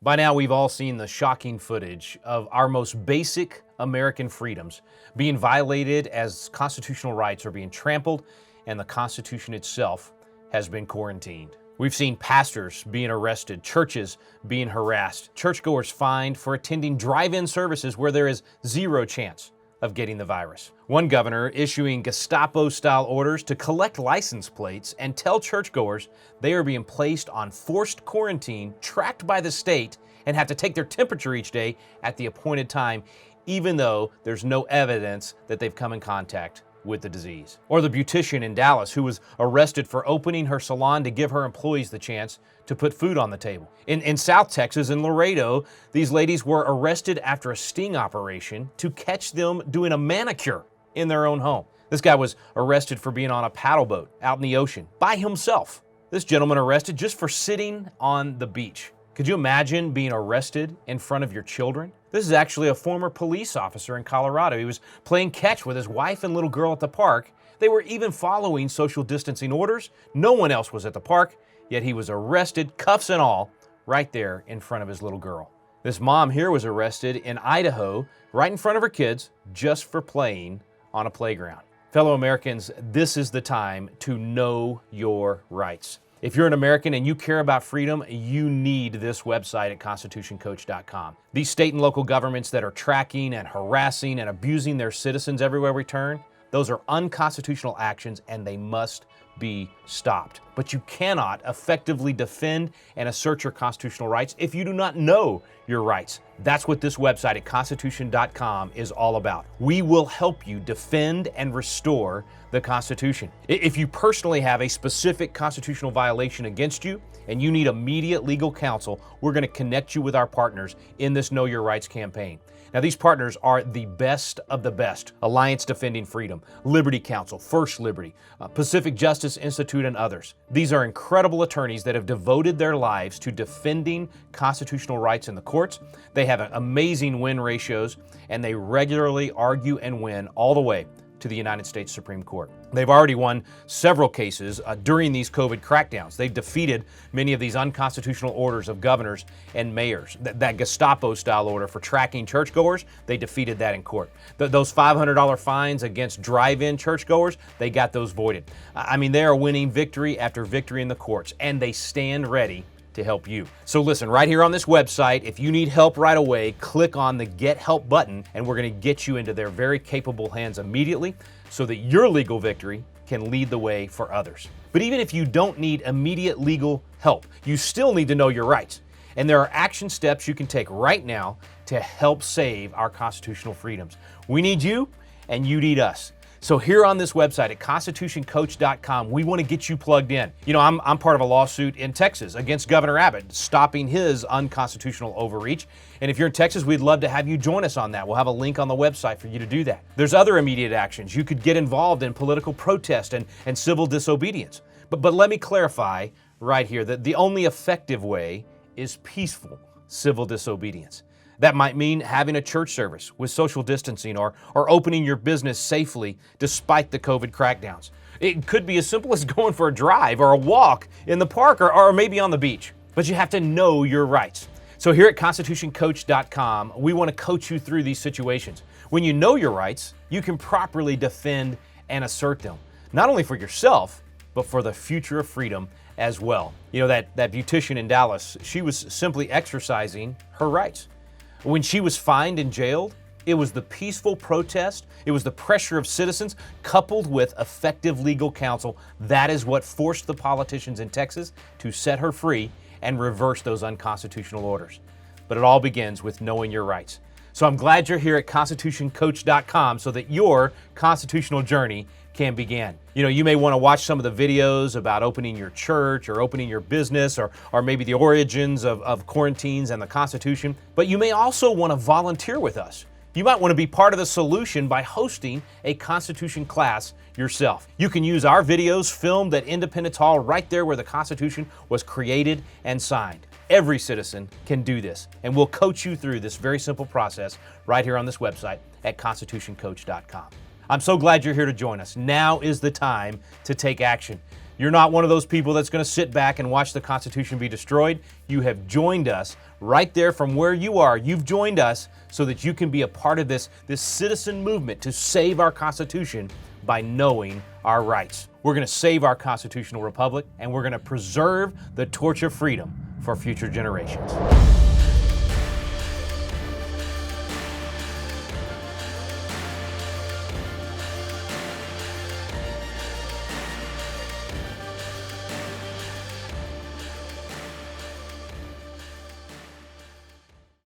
By now, we've all seen the shocking footage of our most basic American freedoms being violated as constitutional rights are being trampled and the Constitution itself has been quarantined. We've seen pastors being arrested, churches being harassed, churchgoers fined for attending drive-in services where there is zero chance of getting the virus. One governor issuing Gestapo-style orders to collect license plates and tell churchgoers they are being placed on forced quarantine, tracked by the state, and have to take their temperature each day at the appointed time, even though there's no evidence that they've come in contact with the disease. Or the beautician in Dallas who was arrested for opening her salon to give her employees the chance to put food on the table. In South Texas, in Laredo, these ladies were arrested after a sting operation to catch them doing a manicure in their own home. This guy was arrested for being on a paddle boat out in the ocean by himself. This gentleman arrested just for sitting on the beach. Could you imagine being arrested in front of your children? This is actually a former police officer in Colorado. He was playing catch with his wife and little girl at the park. They were even following social distancing orders. No one else was at the park, yet he was arrested, cuffs and all, right there in front of his little girl. This mom here was arrested in Idaho, right in front of her kids, just for playing on a playground. Fellow Americans, this is the time to know your rights. If you're an American and you care about freedom, you need this website at constitutioncoach.com. These state and local governments that are tracking and harassing and abusing their citizens everywhere we turn, those are unconstitutional actions and they must be stopped. But you cannot effectively defend and assert your constitutional rights if you do not know your rights. That's what this website at constitution.com is all about. We will help you defend and restore the Constitution. If you personally have a specific constitutional violation against you and you need immediate legal counsel, we're going to connect you with our partners in this Know Your Rights campaign. Now, these partners are the best of the best: Alliance Defending Freedom, Liberty Counsel, First Liberty, Pacific Justice Institute, and others. These are incredible attorneys that have devoted their lives to defending constitutional rights in the courts. They have amazing win ratios, and they regularly argue and win all the way to the United States Supreme Court. They've already won several cases during these COVID crackdowns. They've defeated many of these unconstitutional orders of governors and mayors. That Gestapo-style order for tracking churchgoers, they defeated that in court. Those $500 fines against drive-in churchgoers, they got those voided. I mean, they are winning victory after victory in the courts, and they stand ready to help you. So listen, right here on this website, if you need help right away, click on the Get Help button, and we're going to get you into their very capable hands immediately so that your legal victory can lead the way for others. But even if you don't need immediate legal help, you still need to know your rights. And there are action steps you can take right now to help save our constitutional freedoms. We need you, and you need us. So here on this website at constitutioncoach.com, we want to get you plugged in. You know, I'm part of a lawsuit in Texas against Governor Abbott, stopping his unconstitutional overreach. And if you're in Texas, we'd love to have you join us on that. We'll have a link on the website for you to do that. There's other immediate actions. You could get involved in political protest and civil disobedience. But let me clarify right here that the only effective way is peaceful civil disobedience. That might mean having a church service with social distancing or opening your business safely despite the COVID crackdowns. It could be as simple as going for a drive or a walk in the park or maybe on the beach. But you have to know your rights. So here at constitutioncoach.com, we want to coach you through these situations. When you know your rights, you can properly defend and assert them, not only for yourself, but for the future of freedom as well. You know, that beautician in Dallas, she was simply exercising her rights. When she was fined and jailed, it was the peaceful protest, it was the pressure of citizens coupled with effective legal counsel. That is what forced the politicians in Texas to set her free and reverse those unconstitutional orders. But it all begins with knowing your rights. So I'm glad you're here at constitutioncoach.com so that your constitutional journey can begin. You know, you may want to watch some of the videos about opening your church or opening your business or maybe the origins of quarantines and the Constitution, but you may also want to volunteer with us. You might want to be part of the solution by hosting a Constitution class yourself. You can use our videos filmed at Independence Hall right there where the Constitution was created and signed. Every citizen can do this, and we'll coach you through this very simple process right here on this website at constitutioncoach.com. I'm so glad you're here to join us. Now is the time to take action. You're not one of those people that's going to sit back and watch the Constitution be destroyed. You have joined us right there from where you are. You've joined us so that you can be a part of this citizen movement to save our Constitution by knowing our rights. We're going to save our constitutional republic, and we're going to preserve the torch of freedom for future generations.